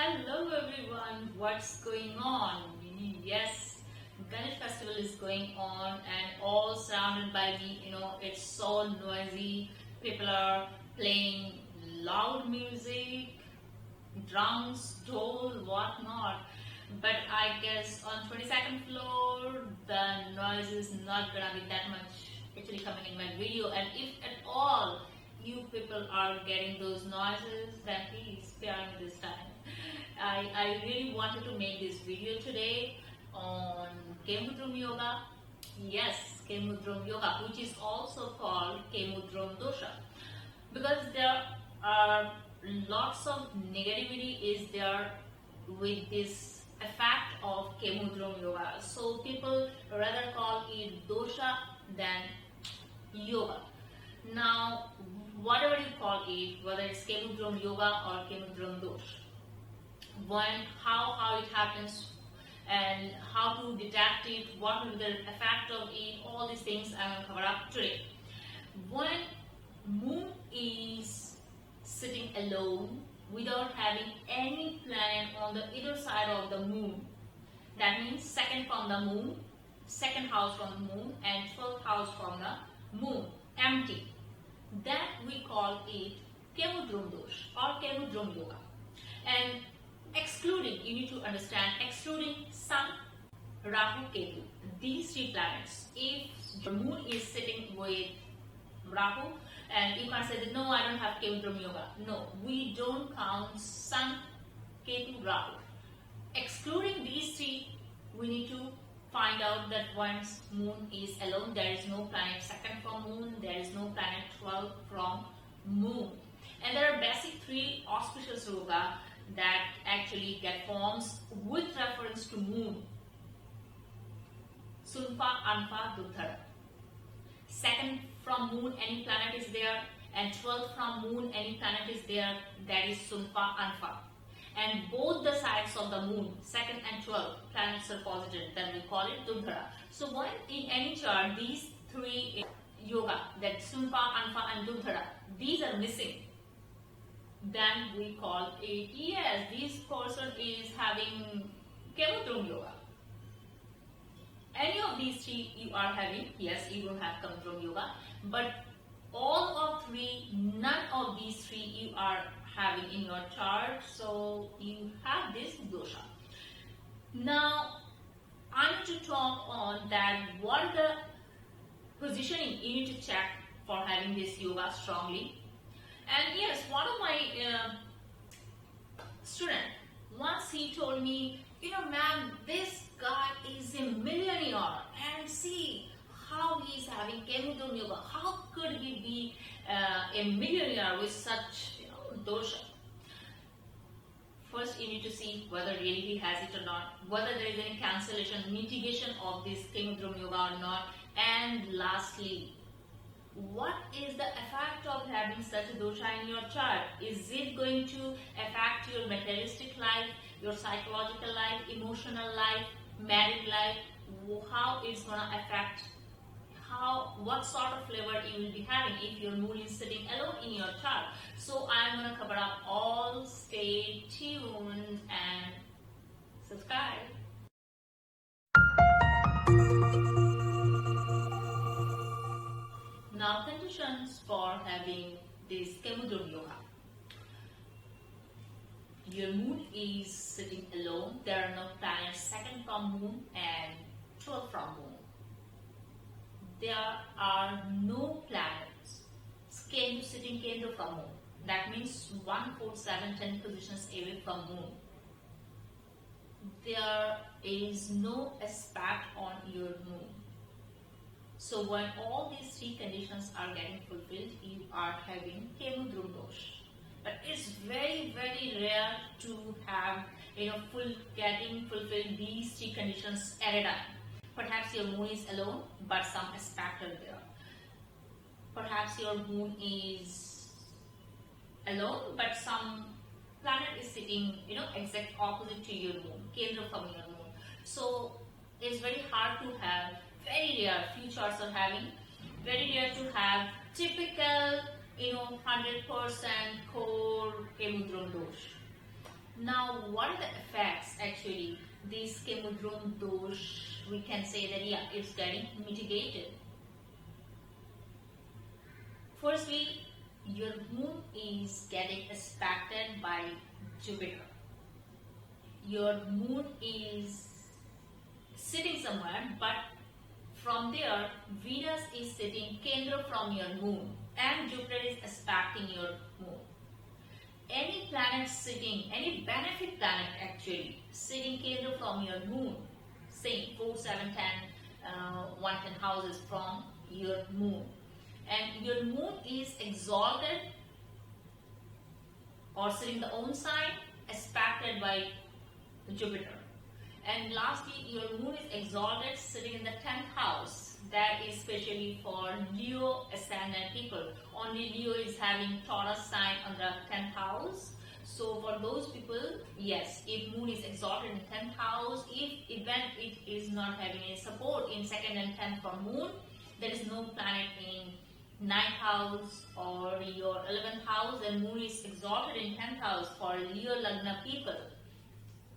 Hello everyone, what's going on? Yes, Ganesh festival is going on and all surrounded by me, it's so noisy. People are playing loud music, drums, dhol, whatnot. But I guess on 22nd floor, the noise is not gonna be that much actually coming in my video. And if at all you people are getting those noises, then please spare me this time. I really wanted to make this video today on Kemudrum Yoga. Yes, Kemudrum Yoga, which is also called Kemudrum Dosha. Because there are lots of negativity is there with this effect of Kemudrum Yoga. So people rather call it dosha than yoga. Now, whatever you call it, whether it's Kemudrum Yoga or Kemudrum Dosha, how it happens and how to detect it, what will be the effect of it, all these things I will cover up today. When moon is sitting alone without having any planet on the either side of the moon, that means second from the moon, second house from the moon and 12th house from the moon, empty, that we call it Kemudrum Dosh or Kemudrum Yoga. And excluding, you need to understand, excluding Sun, Rahu, Ketu, these three planets. If your moon is sitting with Rahu, and you can't say that, no, I don't have Kemudrum Yoga. No, we don't count Sun, Ketu, Rahu. Excluding these three, we need to find out that once moon is alone, there is no planet second from moon, there is no planet 12 from moon. And there are basic three auspicious yoga that actually get forms with reference to moon. Sunpa, Anpa, Duddhara. Second from moon, any planet is there, and 12th from moon, any planet is there, that is Sunpa, Anpa. And both the sides of the moon, second and 12th planets are positive, then we call it Duddhara. So when in any chart, these three yoga, that Sunpa, Anpa and Duddhara, these are missing, then we call it, yes, this person is having Kemudrum Yoga. Any of these three you are having, yes, you will have Kemudrum Yoga, but all of three, none of these three you are having in your chart, so you have this dosha. Now, I need to talk on that what the positioning you need to check for having this yoga strongly. And yes, one of my student, once he told me, ma'am, this guy is a millionaire and see how he is having Kemudrum Yoga. How could he be a millionaire with such, dosha? First, you need to see whether really he has it or not, whether there is any cancellation, mitigation of this Kemudrum Yoga or not, and lastly, what is the effect of having such a dosha in your chart? Is it going to affect your materialistic life, your psychological life, emotional life, married life? How it's going to affect, what sort of flavor you will be having if your moon is sitting alone in your chart? So I'm going to cover up all. Stay tuned and subscribe. Now, conditions for having this Kemudrum Yoga. Your moon is sitting alone. There are no planets second from moon and 12 from moon. There are no planets sitting Kendra from moon. That means 1, 4, 7, 10 positions away from moon. There is no aspect on your moon. So when all these three conditions are getting fulfilled, you are having Kemudrum Dosh. But it's very, very rare to have, getting fulfilled these three conditions at a time. Perhaps your moon is alone, but some aspect are there. Perhaps your moon is alone, but some planet is sitting, exact opposite to your moon, Kendra from your moon. So it's very hard to have, very rare, few charts are having, very rare to have typical, 100% core Kemudrum Dosh. Now, what are the effects actually? This Kemudrum dosh, we can say that yeah, it's getting mitigated. Firstly, your moon is getting aspected by Jupiter. Your moon is sitting somewhere, but from there, Venus is sitting Kendra from your moon, and Jupiter is aspecting your moon. Any planet sitting, any benefic planet actually, sitting Kendra from your moon, same 4, 7, 10, 1, 10 houses from your moon. And your moon is exalted or sitting the own sign, aspected by Jupiter. And lastly, your moon is exalted sitting in the 10th house. That is especially for Leo ascendant people. Only Leo is having Taurus sign on the 10th house. So for those people, yes, if moon is exalted in 10th house, if even it is not having any support in 2nd and 10th for moon, there is no planet in 9th house or your 11th house, and moon is exalted in 10th house for Leo Lagna people.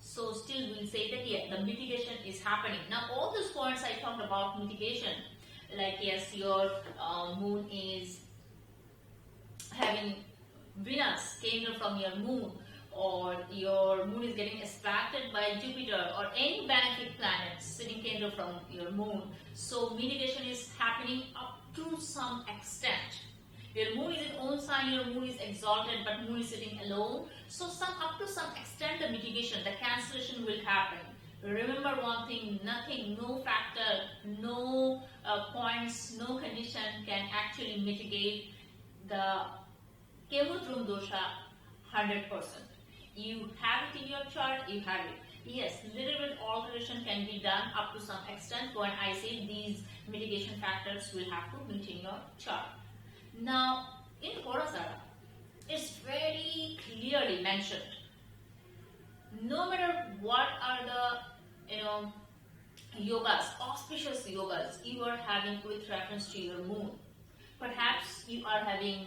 So still we'll say that yeah, the mitigation is happening. Now all those points I talked about mitigation, like yes, your moon is having Venus came from your moon, or your moon is getting aspected by Jupiter or any benefic planet sitting Kendra from your moon. So mitigation is happening up to some extent. Your moon is in own sign, your moon is exalted, but moon is sitting alone. So up to some extent the mitigation, the cancellation will happen. Remember one thing, nothing, no factor, no points, no condition can actually mitigate the Kemudrum dosha 100%. You have it in your chart, you have it. Yes, little bit alteration can be done up to some extent when I say these mitigation factors will have to meet in your chart. Now, in Horasara, it's very clearly mentioned. No matter what are the yogas, auspicious yogas you are having with reference to your moon. Perhaps you are having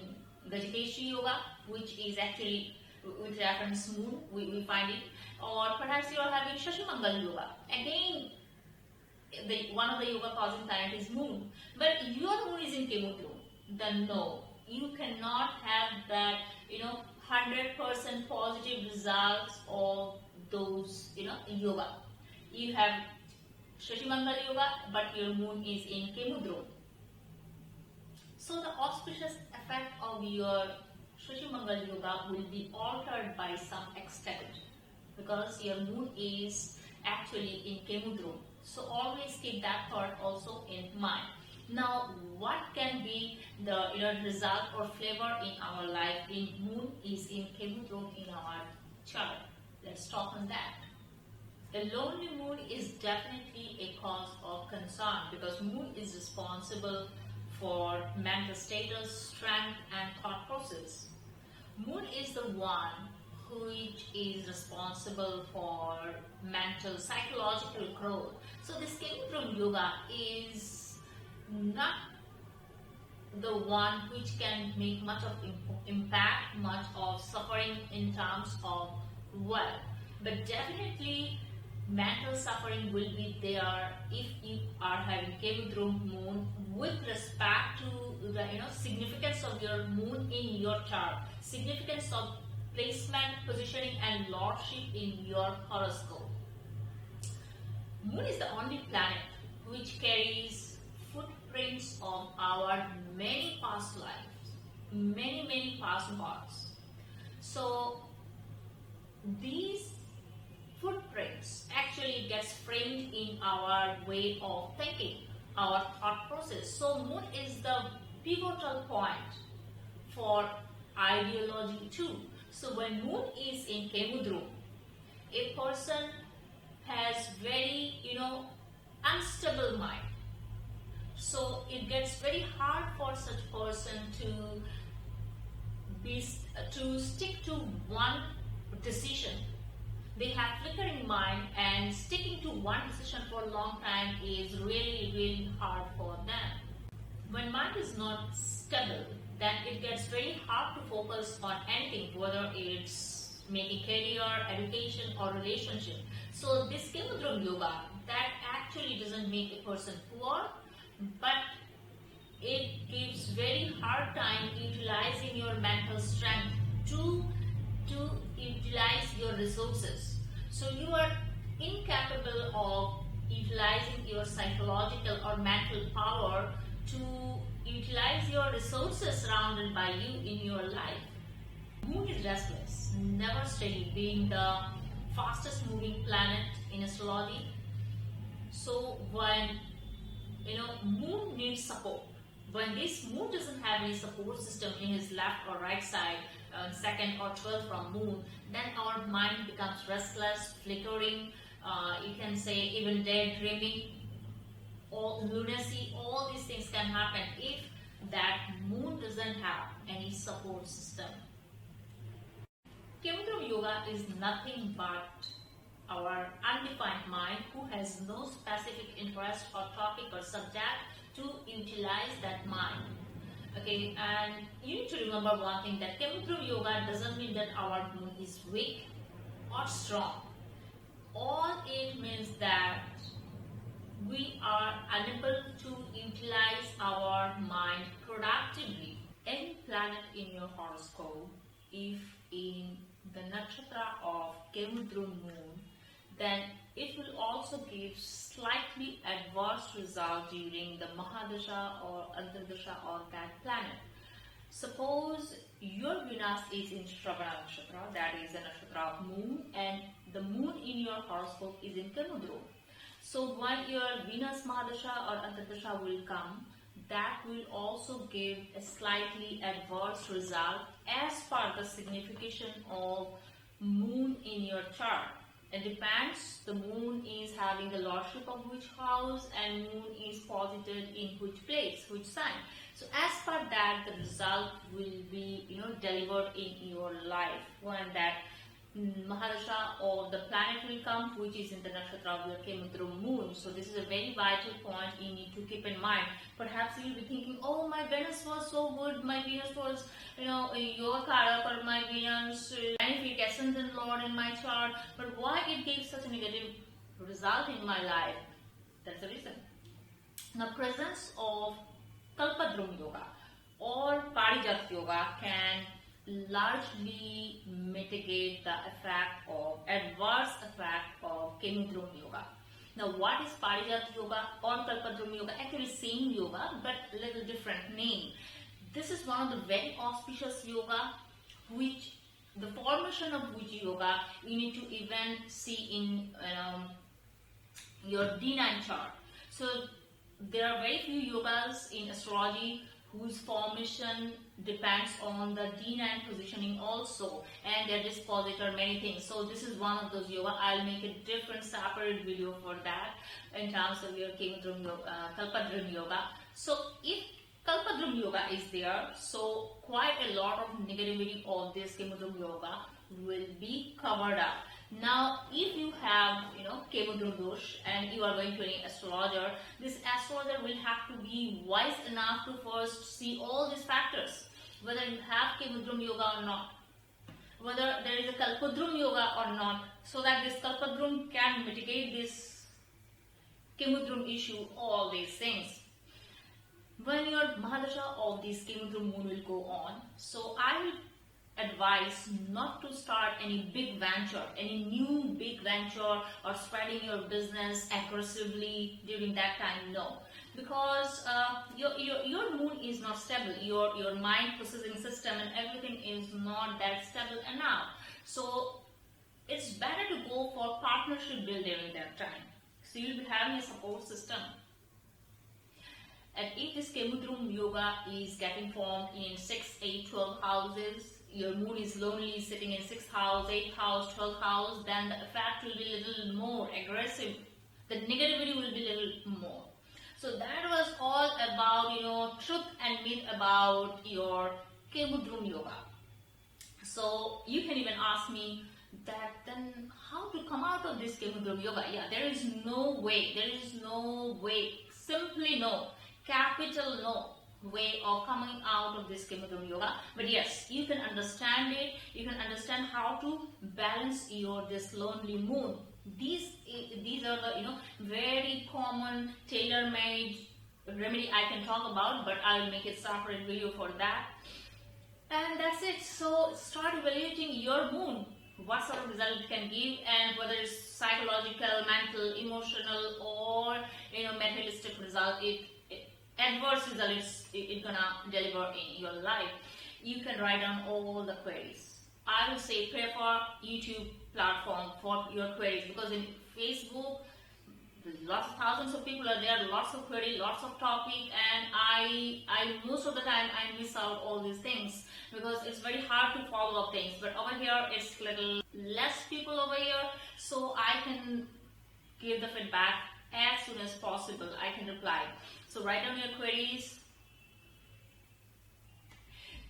Gajikeshi yoga, which is actually with reference moon, we find it, or perhaps you are having Shashimangal yoga. Again, one of the yoga causing planet is moon, but your moon is in Kemudrum. Then no, you cannot have that 100% positive results of those yoga. You have Shashimangal yoga, but your moon is in Kemudrum. So the auspicious effect of your Shashimangal yoga will be altered by some extent because your moon is actually in Kemudrum. So always keep that thought also in mind. Now, what can be the result or flavor in our life when moon is in Kemudrum in our chart? Let's talk on that. A lonely moon is definitely a cause of concern because moon is responsible for mental status, strength, and thought process. Moon is the one which is responsible for mental, psychological growth. So this Kemudrum yoga is not the one which can make much of impact, much of suffering in terms of wealth, but definitely mental suffering will be there if you are having Kemudrum moon with respect to the significance of your moon in your chart, significance of placement, positioning, and lordship in your horoscope. Moon is the only planet which carries footprints of our many past lives, many past births. So these footprints actually gets framed in our way of thinking, our thought process. So moon is the pivotal point for ideology too. So when moon is in Kemudrum, a person has very unstable mind. So it gets very hard for such person to stick to one decision. They have flickering mind, and sticking to one decision for a long time is really hard for them. When mind is not stable, then it gets very hard to focus on anything, whether it's making career, education, or relationship. So this Kemudrum yoga, that actually doesn't make a person poor, but it gives very hard time utilizing your mental strength to utilize your resources. So you are incapable of utilizing your psychological or mental power to utilize your resources surrounded by you in your life. Moon is restless, never steady, being the fastest moving planet in astrology. So when moon needs support, when this moon doesn't have any support system in his left or right side, second or 12th from moon, then our mind becomes restless, flickering, you can say even daydreaming, or lunacy. All these things can happen if that moon doesn't have any support system. Kemudrum yoga is nothing but our undefined mind who has no specific interest or topic or subject to utilize that mind. Okay, and you need to remember one thing, that Kemudrum yoga doesn't mean that our moon is weak or strong. All it means that we are unable to utilize our mind productively. Any planet in your horoscope, if in the nakshatra of Kemudrum moon, then it will also give slightly adverse result during the Mahadasha or Antardasha or that planet. Suppose your Venus is in Shravana nakshatra, that is a nakshatra of moon, and the moon in your horoscope is in Kemudrum. So when your Venus Mahadasha or Antardasha will come, that will also give a slightly adverse result as per the signification of moon in your chart. It depends, the moon is having the lordship of which house and moon is posited in which place, which sign. So as per that, the result will be delivered in your life when that Mahadasha or the planet will come, which is in the nakshatra of your Kemudrum moon. So this is a very vital point you need to keep in mind. Perhaps you will be thinking, oh, my Venus was so good, my Venus was yoga karak, or my Venus benefic ascendant lord in my chart, but why it gave such a negative result in my life? That's the reason. The presence of Kalpadrum yoga or Parijat yoga can largely mitigate the adverse effect of Kemudrum yoga. Now, what is Parijat yoga or Kalpadrum yoga? Actually same yoga but little different name. This is one of the very auspicious yoga, which the formation of which yoga you need to even see in your D9 chart. So there are very few yogas in astrology whose formation depends on the D9 positioning also, and their dispositor, many things. So this is one of those yoga. I'll make a different separate video for that in terms of your Kemudrum yoga, Kalpadrum yoga. So if Kalpadrum yoga is there, so quite a lot of negativity of this Kemudrum yoga will be covered up. Now, if you have, Kemudrum dosh and you are going to an astrologer, this astrologer will have to be wise enough to first see all these factors, whether you have Kemudrum yoga or not, whether there is a Kalpadrum yoga or not, so that this Kalpadrum can mitigate this Kemudrum issue, all these things. When your Mahadasha of this Kemudrum moon will go on, so I will advise not to start any big venture, any new big venture or spreading your business aggressively during that time, no. Because your moon is not stable, your mind processing system and everything is not that stable enough. So it's better to go for partnership build during that time. So you'll be having a support system. And if this Kemudrum yoga is getting formed in 6, 8, 12 houses, your moon is lonely sitting in 6th house, 8th house, 12th house, then the effect will be a little more aggressive. The negativity will be a little more. So that was all about, truth and myth about your Kemudrum yoga. So you can even ask me that then how to come out of this Kemudrum yoga? Yeah, there is no way. There is no way. Simply no. Capital no. way of coming out of this Kemudrum yoga, but yes, you can understand it. You can understand how to balance your this lonely moon. These are the very common tailor-made remedy I can talk about, but I will make a separate video for that. And that's it. So start evaluating your moon, what sort of result it can give, and whether it's psychological, mental, emotional, or materialistic result. Adverse result it's gonna deliver in your life. You can write down all the queries. I would say prefer YouTube platform for your queries, because in Facebook lots of thousands of people are there, lots of queries, lots of topic, and I most of the time I miss out all these things because it's very hard to follow up things. But over here it's little less people over here, so I can give the feedback as soon as possible. I can reply. So write down your queries,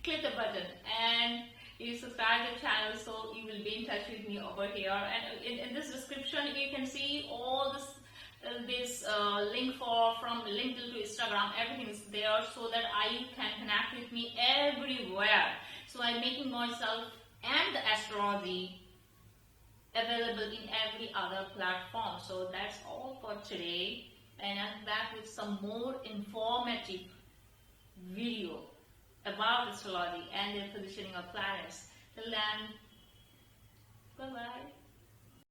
click the button, and you subscribe to the channel so you will be in touch with me over here. And in this description you can see all this link from LinkedIn to Instagram. Everything is there so that I can connect with me everywhere. So I'm making myself and the astrology available in every other platform. So that's all for today, and I'm back with some more informative video about astrology and the positioning of planets. Till then, bye bye.